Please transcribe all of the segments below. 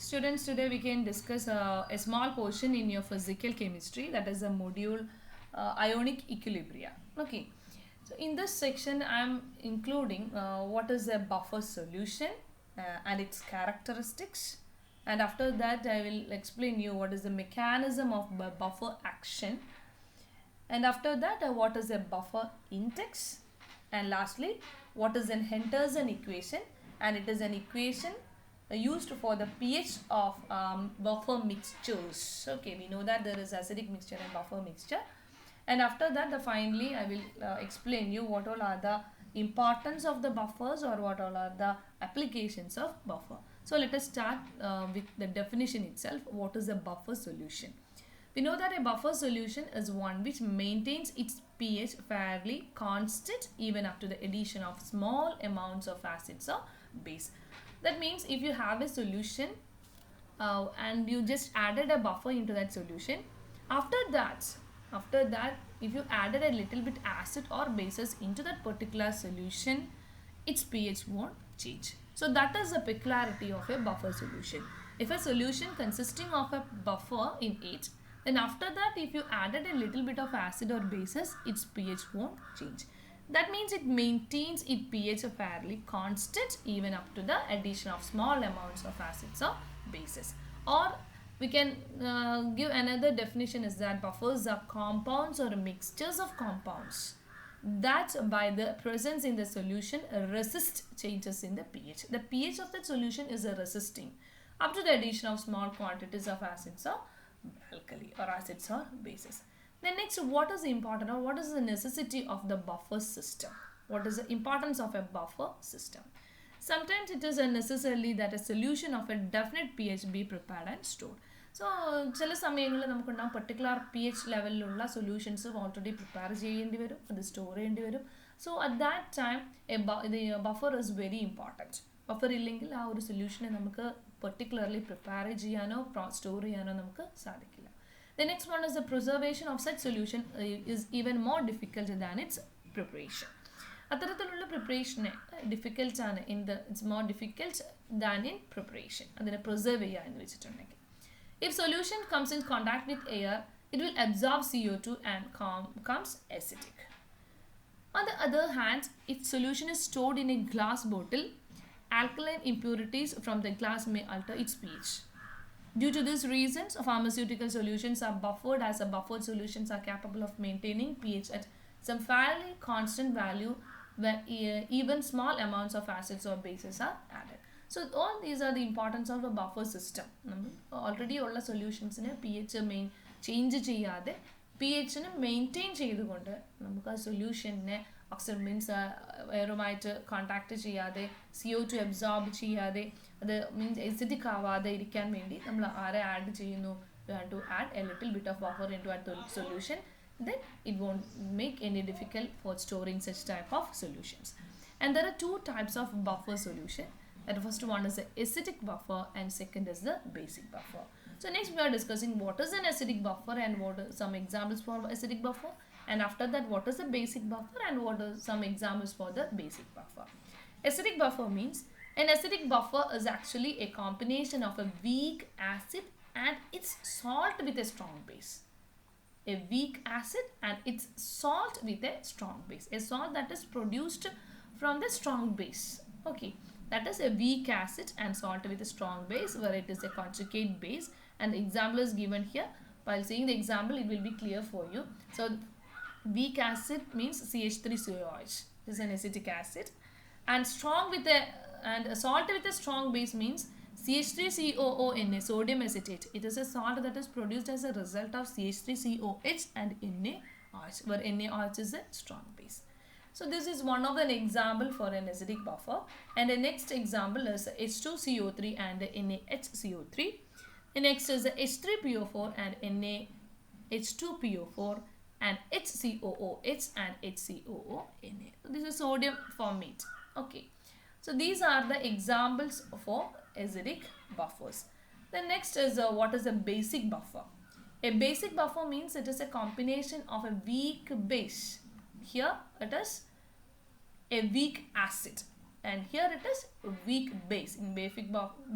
Students, today we can discuss a small portion in your physical chemistry, that is a module ionic equilibria. Okay, so in this section I am including what is a buffer solution and its characteristics, and after that I will explain you what is the mechanism of buffer action, and after that what is a buffer index, and lastly what is an Henderson equation, and it is an equation used for the pH of buffer mixtures. Okay, we know that there is acidic mixture and buffer mixture, and after that finally I will explain you what all are the importance of the buffers or what all are the applications of buffer. So let us start with the definition itself. What is a buffer solution? We know that a buffer solution is one which maintains its pH fairly constant even after the addition of small amounts of acids or base. That means if you have a solution and you just added a buffer into that solution, after that if you added a little bit acid or bases into that particular solution, its pH won't change. So that is the peculiarity of a buffer solution. If a solution consisting of a buffer in H, then after that if you added a little bit of acid or bases, its pH won't change. That means it maintains its pH fairly constant even up to the addition of small amounts of acids or bases. Or we can give another definition is that buffers are compounds or mixtures of compounds that by the presence in the solution resist changes in the pH. The pH of that solution is resisting up to the addition of small quantities of acids or alkali or acids or bases. Then next, what is important or what is the necessity of the buffer system? What is the importance of a buffer system? Sometimes it is necessarily that a solution of a definite pH be prepared and stored. So ചില സമയങ്ങളിൽ നമുക്കുണ്ടാകും particular P H ലെവലിലുള്ള solutions already prepare ചെയ്യേണ്ടി വരും, അത് store ചെയ്യേണ്ടി വരും. So at that time buffer is very important. Buffer ഇല്ലെങ്കിൽ ആ ഒരു സൊല്യൂഷനെ നമുക്ക് പെർട്ടിക്കുലർലി പ്രിപ്പയർ ചെയ്യാനോ സ്റ്റോർ ചെയ്യാനോ നമുക്ക് സാധിക്കില്ല. The next one is the preservation of such solution is even more difficult than its preparation. അത്തരത്തിലുള്ള പ്രിപ്പറേഷന് ഡിഫിക്കൽട്ട് ആണ് it's more difficult than in preparation. അതിനെ പ്രിസർവ് ചെയ്യുക എന്ന് വെച്ചിട്ടുണ്ടെങ്കിൽ if solution comes in contact with air, it will absorb CO2 and becomes acidic. On the other hand, if solution is stored in a glass bottle, alkaline impurities from the glass may alter its pH. Due to these reasons, pharmaceutical solutions are buffered as a buffered solutions are capable of maintaining pH at some fairly constant value where even small amounts of acids or bases are added. So all these are the importance of a buffer system. Already ഉള്ള സൊല്യൂഷൻസിന് P H change ചെയ്യാതെ P എച്ചിന് maintain ചെയ്തുകൊണ്ട് നമുക്ക് ആ സൊല്യൂഷനെ oxygen means എയറുമായിട്ട് contact ചെയ്യാതെ CO2 absorb ചെയ്യാതെ അത് means acidic ആവാതെ ഇരിക്കാൻ വേണ്ടി നമ്മൾ ആരെ ആഡ് ചെയ്യുന്നു? We have to add a little bit of buffer into our solution. Then it won't make any difficult for storing such type of solutions. And there are two types of buffer solution. The first one is the acidic buffer and second is the basic buffer. So next we are discussing what is an acidic buffer and what are some examples for acidic buffer, and after that what is the basic buffer and what are some examples for the basic buffer. Acidic buffer means an acidic buffer is actually a combination of a weak acid and its salt with a strong base. A weak acid and its salt with a strong base. A salt that is produced from the strong base. Okay. That is a weak acid and salt with a strong base where it is a conjugate base, and the example is given here. While seeing the example it will be clear for you. So weak acid means CH3COOH. This is an acetic acid, and strong with a and a salt with a strong base means CH3COONA, sodium acetate. It is a salt that is produced as a result of CH3COH and NaOH, where NaOH is a strong base. So this is one of an example for an acidic buffer, and the next example is H2CO3 and NaHCO3. The next is H3PO4 and NaH2PO4 and HCOOH and HCOONA. So this is sodium formate. Okay. So these are the examples for acidic buffers. The next is what is a basic buffer. A basic buffer means it is a combination of a weak base. Here it is a weak acid and here it is a weak base. In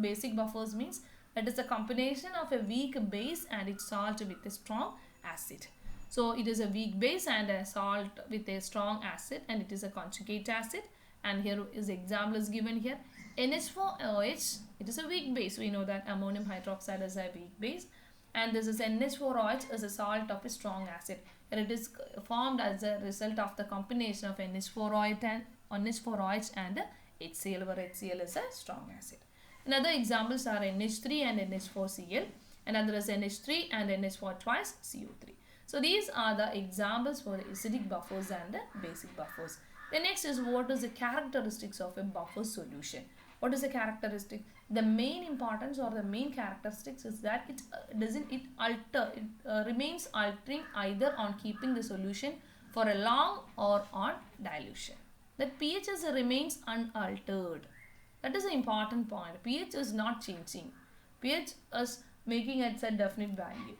basic buffers means That is a combination of a weak base and its salt with a strong acid. So it is a weak base and a salt with a strong acid, and it is a conjugate acid. And here is example is given here. NH4OH, it is a weak base. We know that ammonium hydroxide is a weak base, and this is NH4OH is a salt of a strong acid. And it is formed as a result of the combination of NH4OH and HCl, where HCl is a strong acid. Another examples are NH3 and NH4Cl. Another is NH3 and NH4 twice CO3. So these are the examples for the acidic buffers and the basic buffers. The next is, what is the characteristics of a buffer solution? What is the characteristic? The main importance or the main characteristics is that it remains altering either on keeping the solution for a long or on dilution. That pH remains unaltered. That is an important point. pH is not changing. pH is making it a definite value.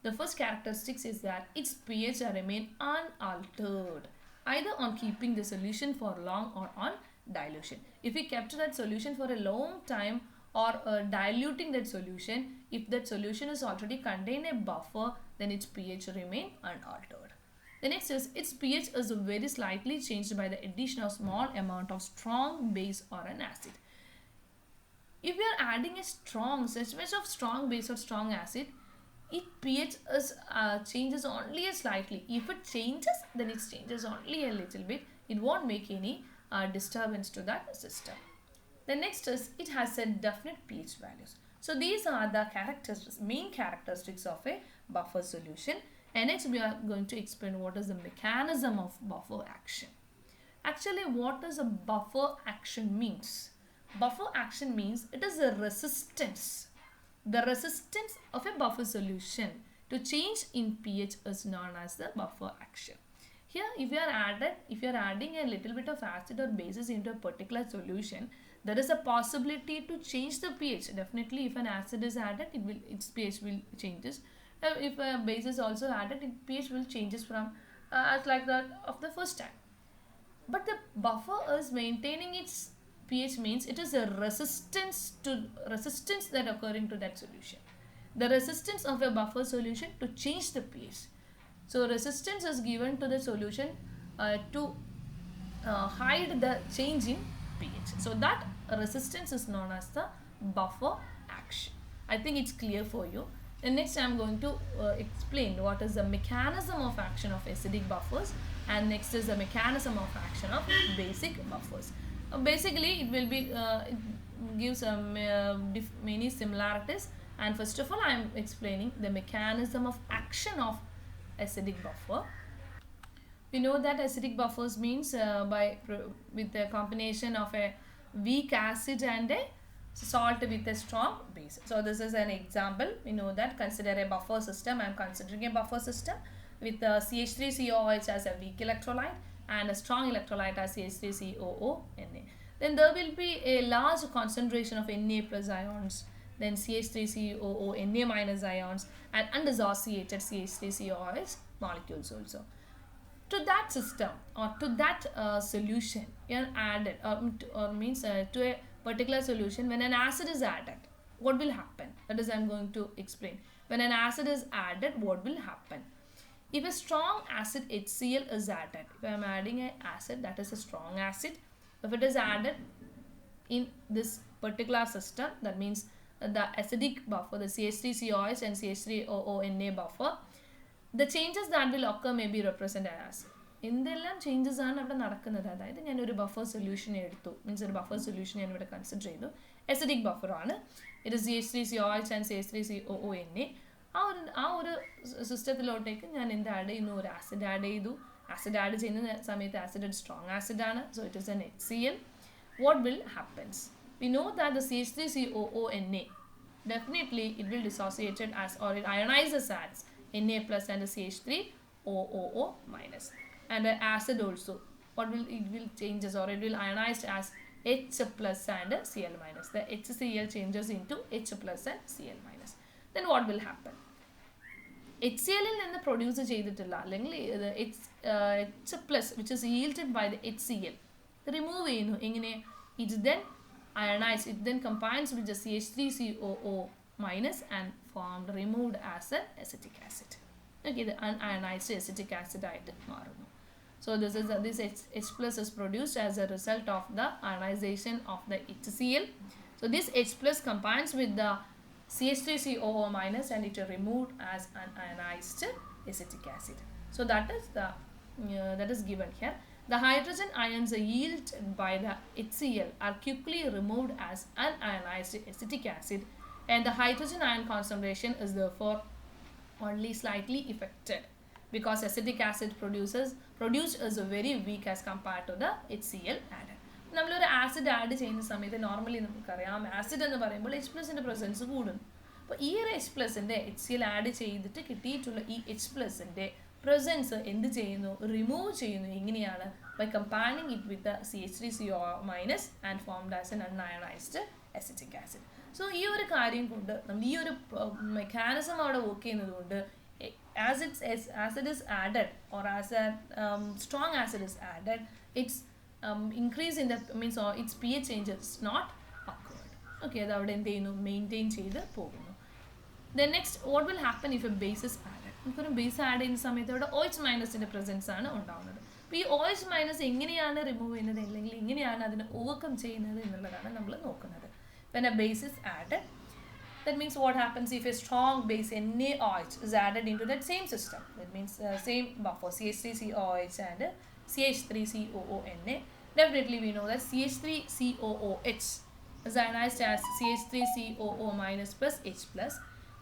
The first characteristics is that its pH remain unaltered either on keeping the solution for long or on dilution. If we kept that solution for a long time or diluting that solution, if that solution is already contain a buffer, then its pH remain unaltered. The next is, its pH is very slightly changed by the addition of small amount of strong base or an acid. If we are adding a such much of strong base or strong acid, its pH is changes only slightly. If it changes, then it changes only a little bit. It won't make any disturbance to that system. The next is, it has a definite pH values. So these are the main characteristics of a buffer solution. And next we are going to explain what is the mechanism of buffer action. Actually, what does a buffer action means? Buffer action means it is a resistance. The resistance of a buffer solution to change in pH is known as the buffer action. Here, if you are adding a little bit of acid or bases into a particular solution, there is a possibility to change the pH. Definitely, if an acid is added, its pH will changes. If a base is also added, its pH will changes from as like that of the first time. But the buffer is maintaining its pH means it is a resistance that occurring to that solution. The resistance of a buffer solution to change the pH. So resistance is given to the solution to hide the change in pH. So that resistance is known as the buffer action. I think it's clear for you. And next I am going to explain what is the mechanism of action of acidic buffers, and next is the mechanism of action of basic buffers. Basically, it will be it gives many similarities, and first of all I am explaining the mechanism of action of acidic buffer. We know that acidic buffers means with the combination of a weak acid and a salt with a strong base. So this is an example. We know that, consider a buffer system. I am considering a buffer system with CH3COOH as a weak electrolyte and a strong electrolyte as CH3COO-Na. Then there will be a large concentration of Na plus ions, then CH3COO-Na minus ions, and undissociated CH3COOH molecules also. To that system or to that solution, you are added to a particular solution. When an acid is added, what will happen? That is, I am going to explain. When an acid is added, what will happen? If a strong acid HCl is added, if I am adding an acid that is a strong acid, if it is added in this particular system, that means the acidic buffer, the CH3COOH and CH3OO-Na buffer, the changes that will occur may be represented as എന്തെല്ലാം changes ആണ് അവിടെ നടക്കുന്നത്. അതായത് ഞാനൊരു buffer solution എടുത്തു, means ഒരു buffer solution ഞാൻ ഇവിടെ കൺസിഡർ ചെയ്തു, എസിഡിക് ബഫറാണ്, ഇത് CH3COOH ആൻഡ് CH3COO-Na. ആ ഒരു സിസ്റ്റത്തിലോട്ടേക്ക് ഞാൻ എന്ത് ആഡ് ചെയ്യുന്നു? ഒരു ആസിഡ് ആഡ് ചെയ്തു. ആസിഡ് ആഡ് ചെയ്യുന്ന സമയത്ത് ആസിഡ് ഒരു സ്ട്രോങ് ആസിഡാണ്, so it is an HCl. What will happens? We know that the CH3COO-Na, definitely it will dissociate as, or it ionizes as Na plus and the CH3OOO minus. And the acid also, what will it will changes, or it will ionize as H plus and Cl minus. The HCl changes into H plus and Cl minus. Then what will happen? HCl ൽ നിന്ന് produce ചെയ്തിട്ടില്ല, അല്ലെങ്കിൽ H plus which is yielded by the HCl remove ചെയ്യുന്നു. എങ്ങനെ? It then ionize, it then combines with the CH3COO minus and formed removed as an acetic acid. Okay, the unionized acetic acid ആയിട്ട് മാറുന്നു. So this H plus is produced as a result of the ionization of the HCl. So this H plus combines with the CH3COO minus and it is removed as an ionized acetic acid. So that is given here. The hydrogen ions yielded by the HCl are quickly removed as unionized acetic acid, and the hydrogen ion concentration is therefore only slightly affected because acetic acid produced is very weak as compared to the HCl added. നമ്മളൊരു acid add ചെയ്യുന്ന സമയത്ത് normally നമുക്കറിയാം acid എന്ന് പറയുമ്പോൾ H പ്ലസിൻ്റെ presence കൂടും. അപ്പോൾ ഈ ഒരു എച്ച് പ്ലസിൻ്റെ എച്ച് സി എൽ ആഡ് ചെയ്തിട്ട് കിട്ടിയിട്ടുള്ള ഈ എച്ച് പ്ലസിൻ്റെ പ്രസൻസ് എന്ത് ചെയ്യുന്നു, റിമൂവ് ചെയ്യുന്നു. എങ്ങനെയാണ്? By combining it with CH3CO minus and formed as an unionised acetic acid. So ഈ ഒരു കാര്യം കൊണ്ട് നമ്മൾ ഈ ഒരു മെക്കാനിസം അവിടെ വർക്ക് ചെയ്യുന്നത് കൊണ്ട് as it is added or as a strong acid is added, its increase in the means or its pH change is not occurred. Okay, അത് അവിടെ എന്ത് ചെയ്യുന്നു, മെയിൻറ്റെയിൻ ചെയ്ത് പോകുന്നു. Then next, what will happen if a base is added? നമുക്കൊരു base add ചെയ്യുന്ന സമയത്ത് ഇവിടെ OH മൈനസിൻ്റെ പ്രസൻസ് ആണ് ഉണ്ടാകുന്നത്. അപ്പോൾ ഈ OH മൈനസ് എങ്ങനെയാണ് റിമൂവ് ചെയ്യുന്നത് അല്ലെങ്കിൽ എങ്ങനെയാണ് അതിനെ ഓവർകം ചെയ്യുന്നത് എന്നുള്ളതാണ് നമ്മൾ നോക്കുന്നത്. When a base is added, that means what happens if a strong base NaOH is added into that same system. That means same buffer CH3COOH and CH3COONA. Definitely we know that CH3COOH is ionized as CH3COO minus plus H plus.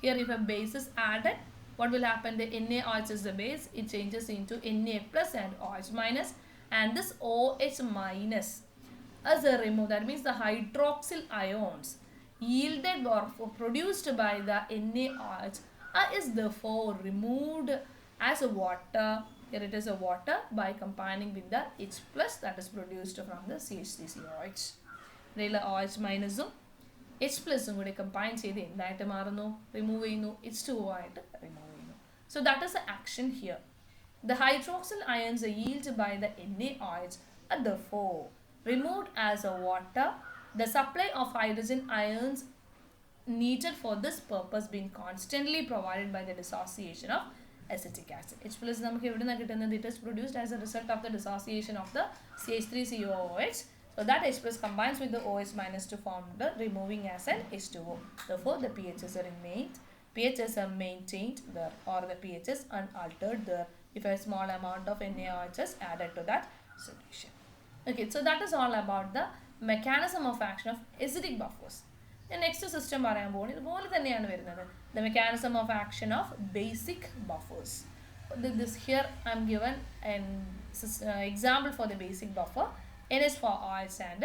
Here if a base is added, what will happen? The NaOH is the base, it changes into Na plus and OH minus, and this OH minus as a remove, that means the hydroxyl ions yielded or produced by the NaOH is therefore removed as a water. Here it is a water by combining with the H plus that is produced from the CH3COH. ഇതിൽ OH മൈനസും H പ്ലസും കൂടി combine ചെയ്ത് എന്തായിട്ട് മാറുന്നു, remove ചെയ്യുന്നു, H2O ആയിട്ട് remove ചെയ്യുന്നു. So that is the action here. The hydroxyl ions are yielded by the NaOH are therefore removed as a water. The supply of hydrogen ions needed for this purpose being constantly provided by the dissociation of acetic acid. H plus നമുക്ക് എവിടെ നിന്നാണ് കിട്ടുന്നത്? It is produced as a result of the dissociation of the CH3COOH. So that H plus combines with the OH minus to form the removing acid H2O. Therefore the pHs are maintained there, or the pH is unaltered there if a small amount of NaOH is added to that solution. Okay, so that is all about the mechanism of action of acidic buffers. The next system പറയാൻ പോകുന്നത് ഇതുപോലെ തന്നെയാണ് വരുന്നത്. The mechanism of action of basic buffers. This here I am given an example for the basic buffer, NH4OH and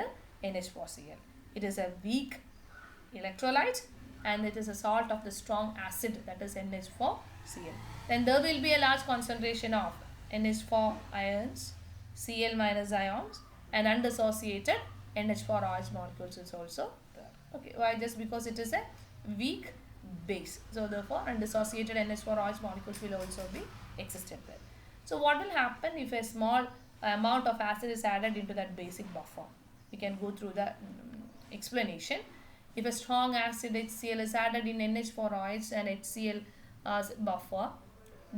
NH4Cl. It is a weak electrolyte and it is a salt of the strong acid, that is NH4Cl. Then there will be a large concentration of NH4 ions, Cl minus ions, and undissociated NH4OH molecules is also there. Okay, why? Just because it is a weak base. So therefore undissociated NH4OH molecules will also be existed there. So what will happen if a small amount of acid is added into that basic buffer? We can go through the explanation. If a strong acid HCl is added in NH4OH and HCl buffer,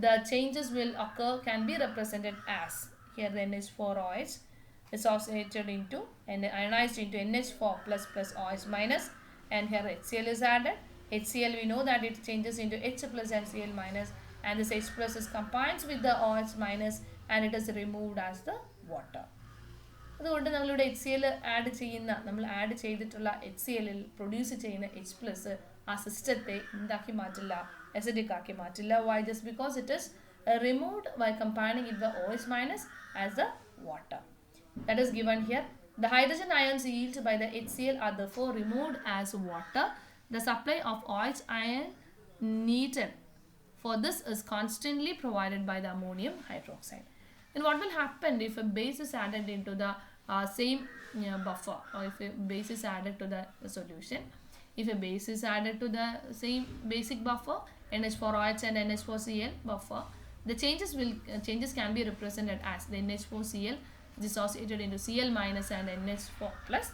the changes will occur, can be represented as here the NH4OH dissociated into and ionized into NH4 plus plus OH minus, and here HCl is added. HCl we know that it changes into H plus and Cl minus, and this H plus is combines with the OH minus and it is removed as the water. അതുകൊണ്ട് നമ്മളിവിടെ HCl നമ്മൾ add ചെയ്തിട്ടുള്ള HCl produce ചെയ്യുന്ന H plus ആ സിസ്റ്റത്തെ എന്താക്കി മാറ്റില്ല, acidic ആക്കി മാറ്റില്ല. Why? Just because it is removed by combining it with OH minus as the water. That is given here. The hydrogen ions yielded by the HCl are therefore removed as water. The supply of OH ion needed for this is constantly provided by the ammonium hydroxide. Then what will happen if a base is added into the same buffer, or if a base is added to the solution? If a base is added to the same basic buffer, NH4OH and NH4Cl buffer, the changes can be represented as the NH4Cl dissociated into Cl minus and NH4 plus,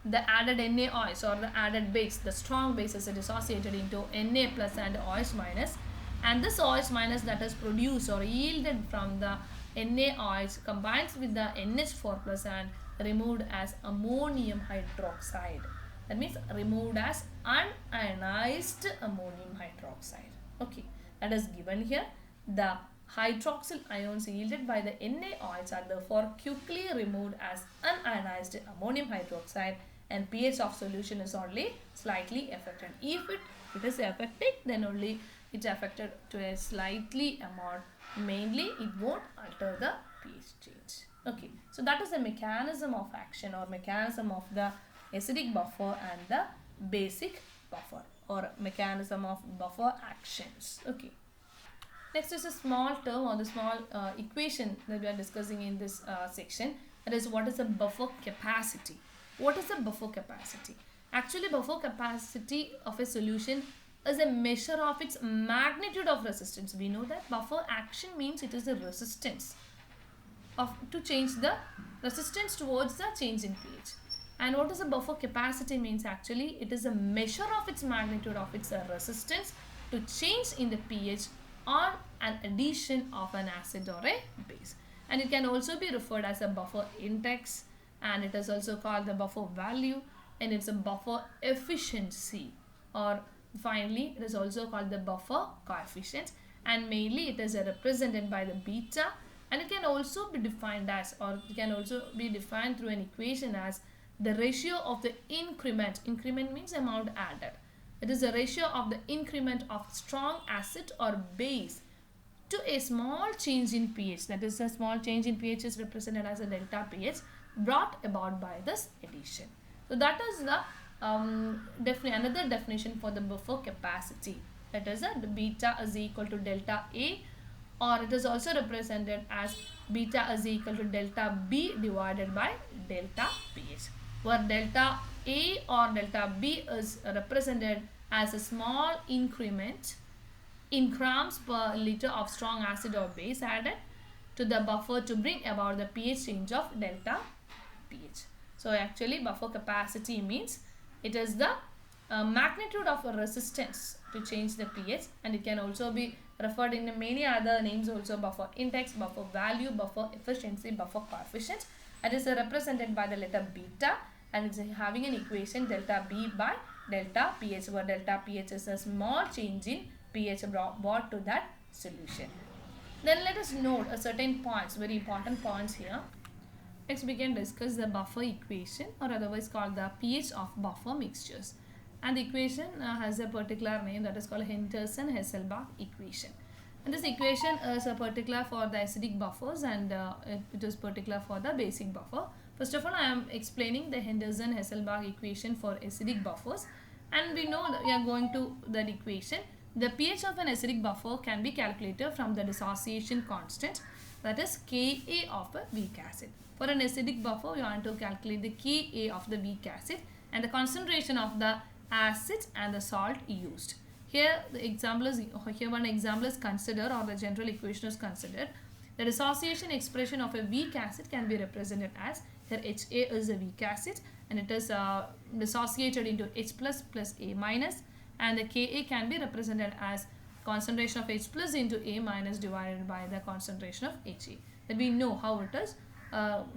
the added NaOH or the added base, the strong base is dissociated into Na plus and OH minus, and this OH minus that is produced or yielded from the NaOH combines with the NH4 plus and removed as ammonium hydroxide. That means removed as unionized ammonium hydroxide. Okay, that is given here. The hydroxyl ions yielded by the NaOH are therefore quickly removed as unionized ammonium hydroxide, and pH of solution is only slightly affected. If it is affected, then only it's affected to a slightly amount. Mainly it won't alter the pH change. Okay, so that is the mechanism of action or mechanism of the acidic buffer and the basic buffer or mechanism of buffer actions. Okay. Next is a small term or the small equation that we are discussing in this section. That is, what is the buffer capacity? What is the buffer capacity? Actually, buffer capacity of a solution is a measure of its magnitude of resistance. We know that buffer action means it is the resistance to change the resistance towards the change in pH. And what is the buffer capacity means? Actually, it is a measure of its magnitude of its resistance to change in the pH or an addition of an acid or a base. And it can also be referred as a buffer index, and it is also called the buffer value, and it's a buffer efficiency, or finally it is also called the buffer coefficient, and mainly it is represented by the beta, and it can also be defined as, or it can also be defined through an equation as the ratio of the increment. Increment means amount added. It is the ratio of the increment of strong acid or base to a small change in pH. That is, a small change in pH is represented as a delta pH brought about by this addition. So that is the another definition for the buffer capacity. That is, the beta is equal to delta A, or it is also represented as beta is equal to delta B divided by delta pH, where delta A or delta B is represented as a small increment in grams per liter of strong acid or base added to the buffer to bring about the pH change of delta pH. So actually, buffer capacity means it is the magnitude of a resistance to change the pH, and it can also be referred in many other names also: buffer index, buffer value, buffer efficiency, buffer coefficient. It is represented by the letter beta, and it's having an equation delta B by delta pH, where delta pH is a small change in pH brought to that solution. Then let us note a certain points, very important points here. Next we can discuss the buffer equation, or otherwise called the pH of buffer mixtures. And the equation has a particular name, that is called Henderson-Hasselbalch equation. And this equation is a particular for the acidic buffers, and it is particular for the basic buffer. First of all, I am explaining the Henderson-Hasselbalch equation for acidic buffers, and we know that we are going to that equation. The pH of an acidic buffer can be calculated from the dissociation constant, that is Ka of a weak acid. For an acidic buffer, we want to calculate the Ka of the weak acid and the concentration of the acid and the salt used. Here one example is considered, or the general equation is considered. The dissociation expression of a weak acid can be represented as, here Ha is a weak acid, and it is dissociated into H plus plus A minus, and the Ka can be represented as concentration of H plus into A minus divided by the concentration of Ha. That we know how it is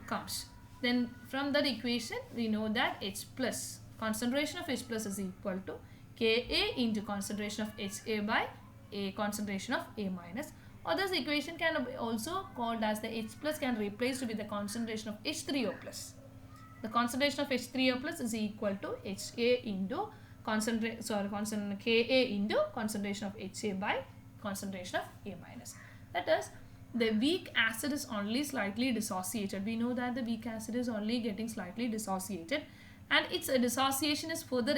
comes. Then from that equation we know that H plus, concentration of H plus is equal to Ka into concentration of Ha by A concentration of A minus, or this equation can be also called as the H plus can replace with the concentration of H3O plus. The concentration of H3O plus is equal to Ha into Ka into concentration of Ha by concentration of A minus. That is, the weak acid is only slightly dissociated. We know that the weak acid is only getting slightly dissociated, and its dissociation is further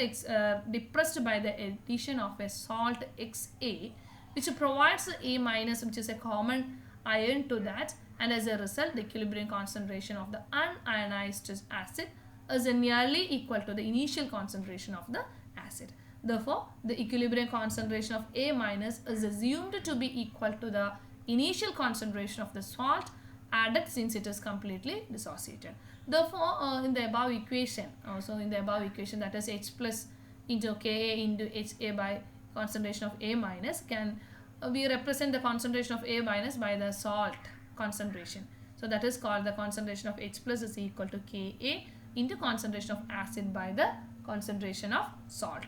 depressed by the addition of a salt Xa, which provides A minus, which is a common ion to that, and as a result the equilibrium concentration of the unionized acid is nearly equal to the initial concentration of the acid. Therefore, the equilibrium concentration of A minus is assumed to be equal to the initial concentration of the salt, added since it is completely dissociated. Therefore, in the above equation, that is H plus into Ka into Ha by concentration of A minus, can we represent the concentration of A minus by the salt concentration. So that is called the concentration of H plus is equal to Ka into concentration of acid by the concentration of salt.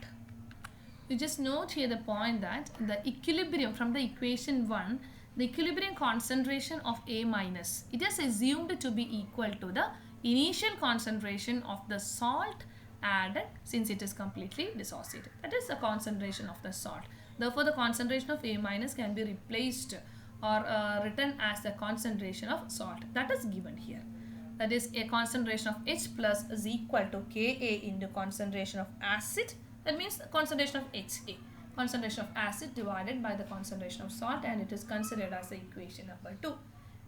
You just note here the point that the equilibrium from the equation 1, the equilibrium concentration of A minus, it is assumed to be equal to the initial concentration of the salt added since it is completely dissociated. That is the concentration of the salt. Therefore, the concentration of A minus can be replaced or written as the concentration of salt. That is given here. That is, a concentration of H plus is equal to Ka into concentration of acid. That means the concentration of Ha, concentration of acid divided by the concentration of salt, and it is considered as the equation number 2.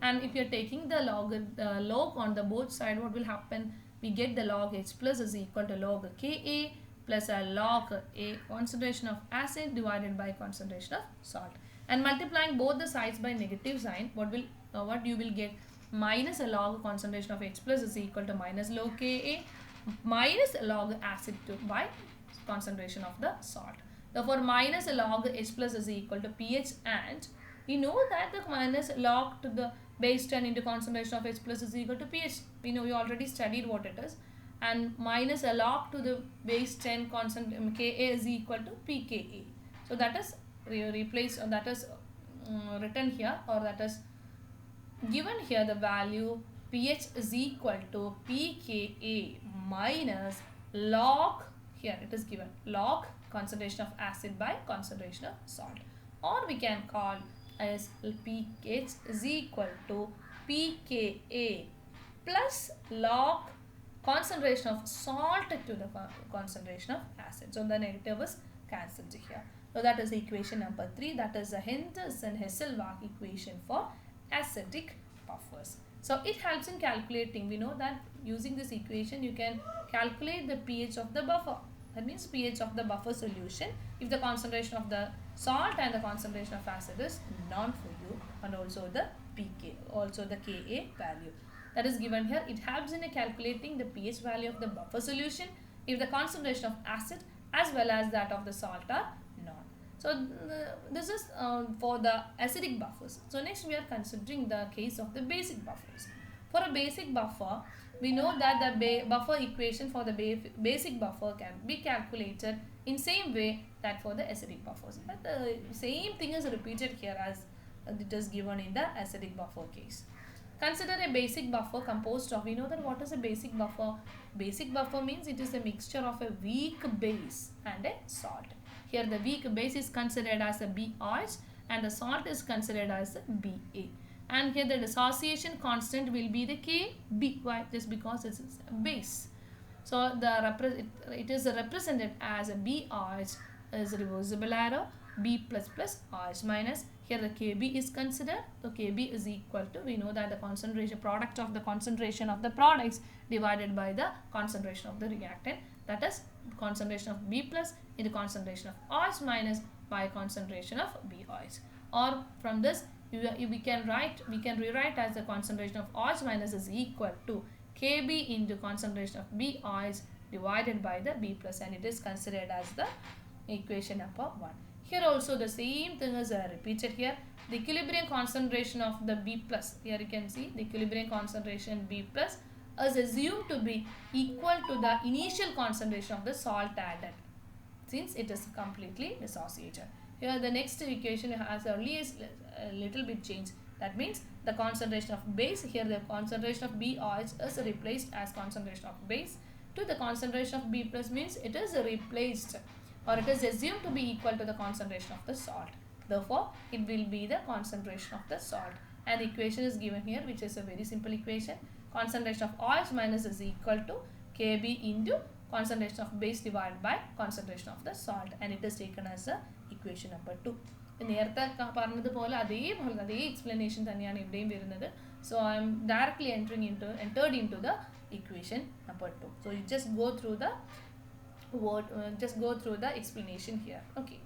And if you are taking the log on the both side, what will happen? We get the log H plus is equal to log Ka plus a log A concentration of acid divided by concentration of salt. And multiplying both the sides by negative sign, what you will get? Minus a log concentration of H plus is equal to minus log Ka minus log acid by concentration of the salt. Therefore, minus log H plus is equal to pH, and we know that the minus log to the base 10 into concentration of H plus is equal to pH. We know, we already studied what it is. And minus a log to the base 10 constant Ka is equal to pKa. So that is replaced, or that is written here, or that is given here. The value pH is equal to pKa minus log, here it is given, log concentration of acid by concentration of salt, or we can call as pH is equal to pKa plus log concentration of salt to the concentration of acid. So the negative is cancelled here. So that is equation number 3. That is the Henderson-Hasselbalch equation for acidic buffers. So it helps in calculating. We know that using this equation you can calculate the pH of the buffer. That means pH of the buffer solution if the concentration of the salt and the concentration of acid is known for you, and also the pK, also the Ka value that is given here. It helps in calculating the pH value of the buffer solution if the concentration of acid as well as that of the salt are known. So this is for the acidic buffers. So next we are considering the case of the basic buffers. For a basic buffer, we know that the buffer equation for the basic buffer can be calculated in same way that for the acidic buffers. But the same thing is repeated here as it is given in the acidic buffer case. Consider a basic buffer composed of, we know that what is a basic buffer? Basic buffer means it is a mixture of a weak base and a salt. Here the weak base is considered as a BH and the salt is considered as a BA. And here the dissociation constant will be the Kb. Why? Just because it is a base. So it is represented as a BH is reversible arrow, B plus plus RH minus. Here the Kb is considered. So Kb is equal to, we know that the concentration, product of the concentration of the products divided by the concentration of the reactant. That is concentration of B plus into concentration of RH minus by concentration of BH. Or from this we can rewrite as the concentration of RH minus is equal to Kb into concentration of BH divided by the B plus, and it is considered as the equation number 1. Here also the same thing is repeated here. The equilibrium concentration of the B plus, here you can see the equilibrium concentration B plus is assumed to be equal to the initial concentration of the salt added since it is completely dissociated. Here the next equation has only a little bit change. That means the concentration of base, here the concentration of BH is replaced as concentration of base to the concentration of B plus, means it is replaced or it is assumed to be equal to the concentration of the salt. Therefore, it will be the concentration of the salt. And the equation is given here, which is a very simple equation. Concentration of OH minus is equal to Kb into concentration of base divided by concentration of the salt, and it is taken as the equation number 2. നേരത്തെ പറഞ്ഞതുപോലെ അതേ explanation തന്നെയാണ് ഇവിടെയും വരുന്നത്. So I am directly entered into the equation number 2. So you just go through the explanation here. Okay.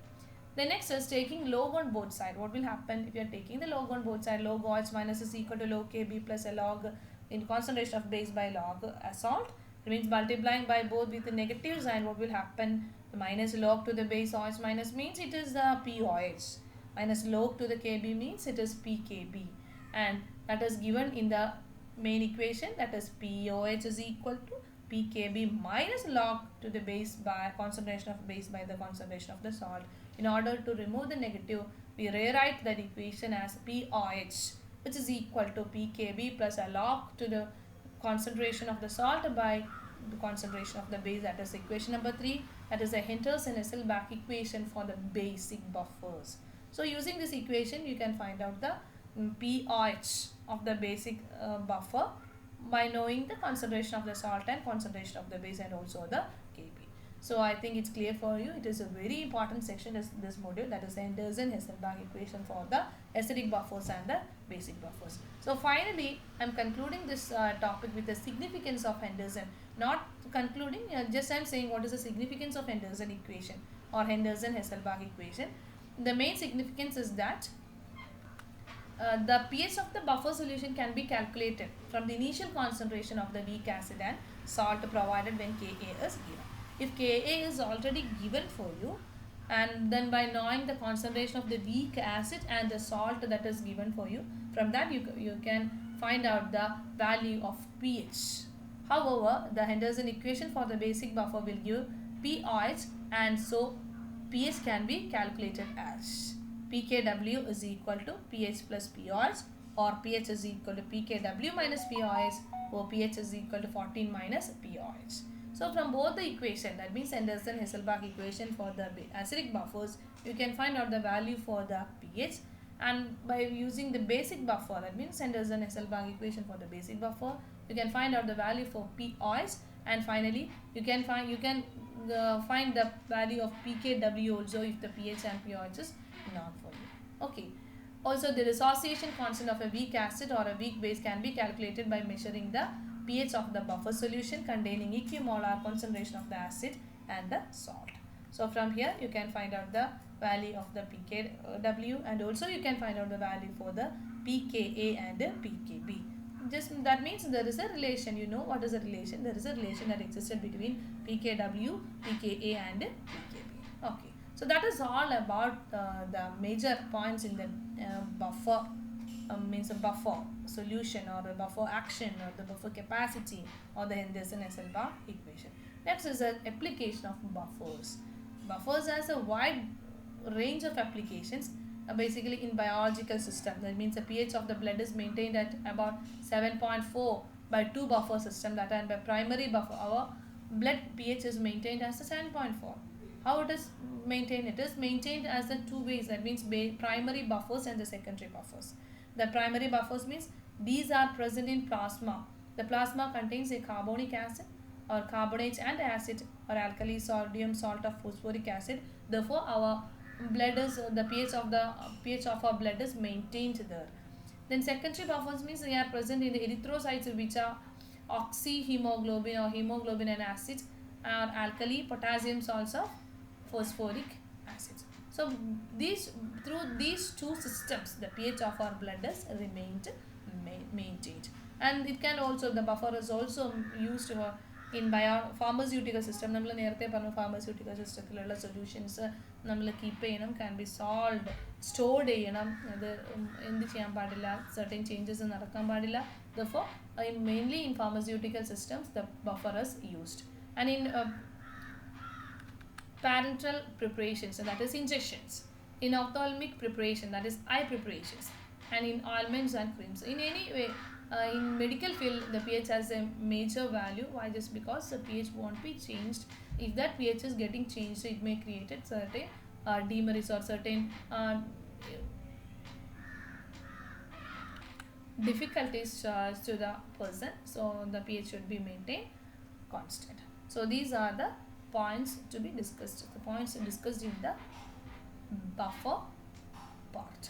The next is taking log on both sides. What will happen if you are taking the log on both sides? Log OH minus is equal to log Kb plus a log in concentration of base by log salt. It means multiplying by both with the negative sign. What will happen? The minus log to the base OH minus means it is the POH. Minus log to the Kb means it is PKb. And that is given in the main equation, that is POH is equal to PKb minus log to the base by concentration of base by the concentration of the salt. In order to remove the negative, we rewrite that equation as POH, which is equal to PKb plus a log to the concentration of the salt by the concentration of the base. That is equation number 3. That is a Henderson-Hasselbalch equation for the basic buffers. So using this equation, you can find out the pOH of the basic buffer by knowing the concentration of the salt and concentration of the base and also the Kb. So I think it's clear for you. It is a very important section, this module, that is Henderson-Hasselbalch equation for the acidic buffers and the basic buffers. So finally, I'm concluding this topic with the significance of Henderson. Not concluding, just I'm saying what is the significance of Henderson equation or Henderson-Hasselbalch equation. The main significance is that the pH of the buffer solution can be calculated from the initial concentration of the weak acid and salt provided when Ka is given. If Ka is already given for you, and then by knowing the concentration of the weak acid and the salt that is given for you, from that you can find out the value of pH. However, the Henderson equation for the basic buffer will give pOH, and so pH can be calculated as pKw is equal to pH plus pOH, or pH is equal to pKw minus pOH, or pH is equal to 14 minus pOH. So from both the equation, that means Henderson-Hasselbalch equation for the acidic buffers, you can find out the value for the pH, and by using the basic buffer, that means Henderson-Hasselbalch equation for the basic buffer, you can find out the value for pOH, and finally you can find the value of pKw also if the pH and pOH is known for you. Okay. Also, the dissociation constant of a weak acid or a weak base can be calculated by measuring the pH of the buffer solution containing equimolar concentration of the acid and the salt. So from here you can find out the value of the pKw, and also you can find out the value for the pKa and the pKb. Just that means there is a relation. You know what is a relation? There is a relation that existed between pKw, pKa and pKb. Okay. So that is all about the major points in the buffer, means a buffer solution or the buffer action or the buffer capacity or the Henderson-Hasselbalch equation. Next is the application of buffers. Buffers has a wide range of applications, basically in biological system. That means the pH of the blood is maintained at about 7.4 by 2 buffer system, that and by primary buffer our blood pH is maintained as a 7.4. How it is maintained? It is maintained as the 2 ways, that means primary buffers and the secondary buffers. The primary buffers means these are present in plasma. The plasma contains a carbonic acid or carbonates and acid or alkali, sodium, salt or phosphoric acid. Therefore, our blood is the pH of our blood is maintained there. Then secondary buffers means they are present in the erythrocytes, which are oxyhemoglobin or hemoglobin and acids, or alkali, potassium salts or phosphoric acids. So through these two systems, the pH of our blood is remained maintained. And it can also, the buffer is also used in pharmaceutical system. നമ്മൾ നേരത്തെ പറഞ്ഞ pharmaceutical systemത്തിലുള്ള solutions നമ്മൾ keep ചെയ്യണം, can be solved, stored ചെയ്യണം, അത് എന്ത് ചെയ്യാൻ പാടില്ല, certain changes നടക്കാൻ പാടില്ല. Therefore, mainly in pharmaceutical systems, the buffer is used. And in parenteral preparations, that is injections, in ophthalmic preparation, that is eye preparations, and in ointments and creams. In any way, in medical field, the pH has a major value. Why? Just because the pH won't be changed. If that pH is getting changed, it may create certain demerits or certain difficulties to the person. So the pH should be maintained constant. So these are the points to be discussed. The points discussed in the buffer part.